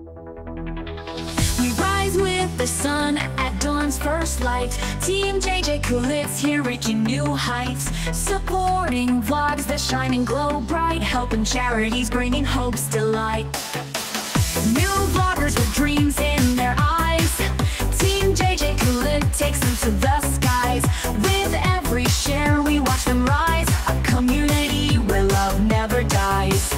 We rise with the sun at dawn's first light. Team JJ Kulitz here reaching new heights. Supporting vlogs that shine and glow bright. Helping charities, bringing hope's delight. New vloggers with dreams in their eyes. Team JJ Kulitz takes them to the skies. With every share we watch them rise. A community where love never dies.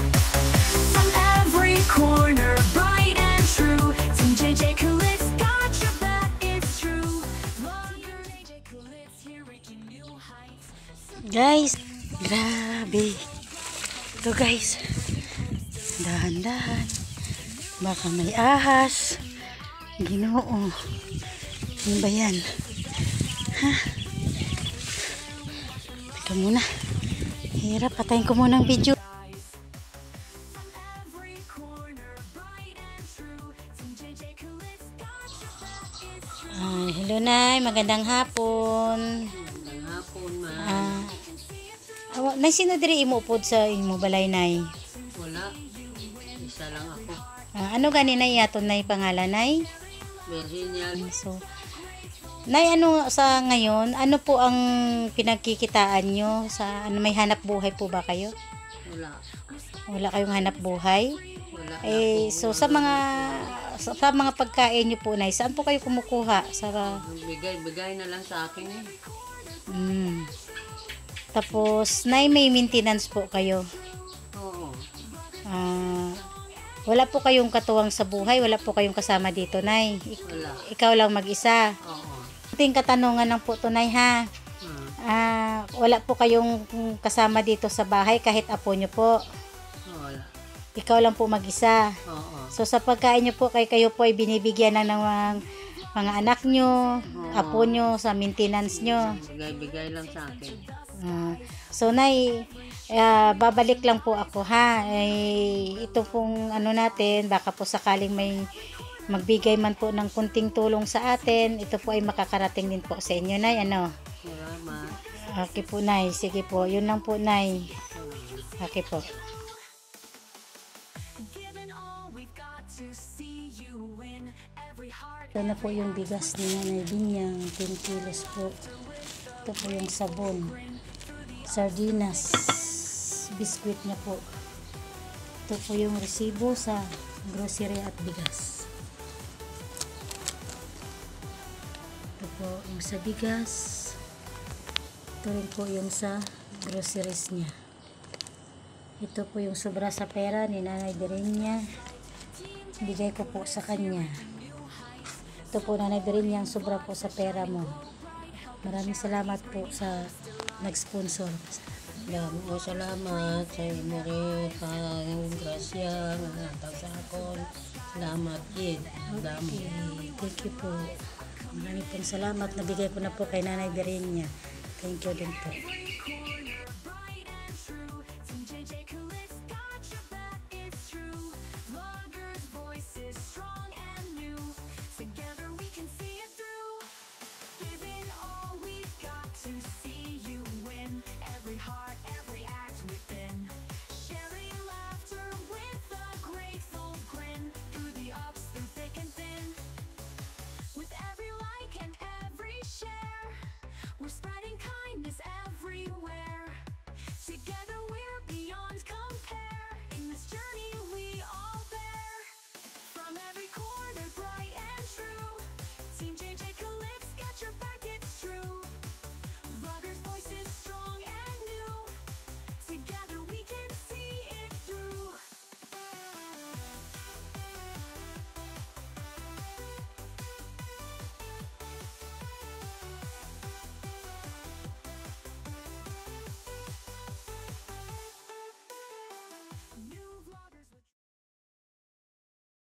From every corner, bright and true. Team JJ Kulitz got your back, it's true. Vlogger JJ Kulitz here reaching new heights. Guys, grabe. Ito guys, dahan-dahan. Baka may ahas. Ginoo. Ano ba yan? Ha? Teka muna. Hirap, patayin ko muna ang video. Hello Nay, magandang hapon. Magandang hapon, ma. Nay, sino diri imo upod sa imo balay, Nay? Wala. Isa lang ako. Ano gani Nay aton Nay pangalan, Nay? Virginia. So, Nay, ano sa ngayon, ano po ang pinagkikitaan nyo? Sa, ano, may hanap buhay po ba kayo? Wala. Wala kayong hanap buhay? Wala. So sa mga pagkain nyo po, Nay, saan po kayo kumukuha? Bigay na lang sa akin eh. Tapos, Nay, may maintenance po kayo? Oo. Wala po kayong katuwang sa buhay? Wala po kayong kasama dito, Nay? Wala. Ikaw lang mag-isa? Oo. Ating katanungan ng po to, Nay, ha? Wala po kayong kasama dito sa bahay kahit apo nyo po? Wala. Ikaw lang po mag-isa? Oo. So sa pagkain nyo po, kayo po ay binibigyan ng mga anak nyo, apo nyo, sa maintenance nyo? Bigay lang sa akin. So Nay, babalik lang po ako, ha? Ito pong ano natin, baka po sakaling may magbigay man po ng kunting tulong sa atin, ito po ay makakarating din po sa inyo, Nay, ano? Salamat. Okay po, Nay, sige po, yun lang po, Nay. Okay po. Ito na po yung bigas ni Nanay Binyang, 10 kilos po. Ito po yung sabon, sardinas, biskwit niya po. Ito po yung resibo sa grocery at bigas. Ito po yung sa bigas. Ito rin po yung sa groceries niya. Ito po yung sobra sa pera ni Nanay Birenia. Bigay ko po sa kanya. Ito po, Nanay Birenia, ang sobra po sa pera mo. Maraming salamat po sa nag-sponsor. Salamat sa inyo rin. Grasya. Natag sa akon. Salamat, kid. Okay, thank you po. Maraming pong salamat. Nabigay ko na po kay Nanay Birenia. Thank you din po.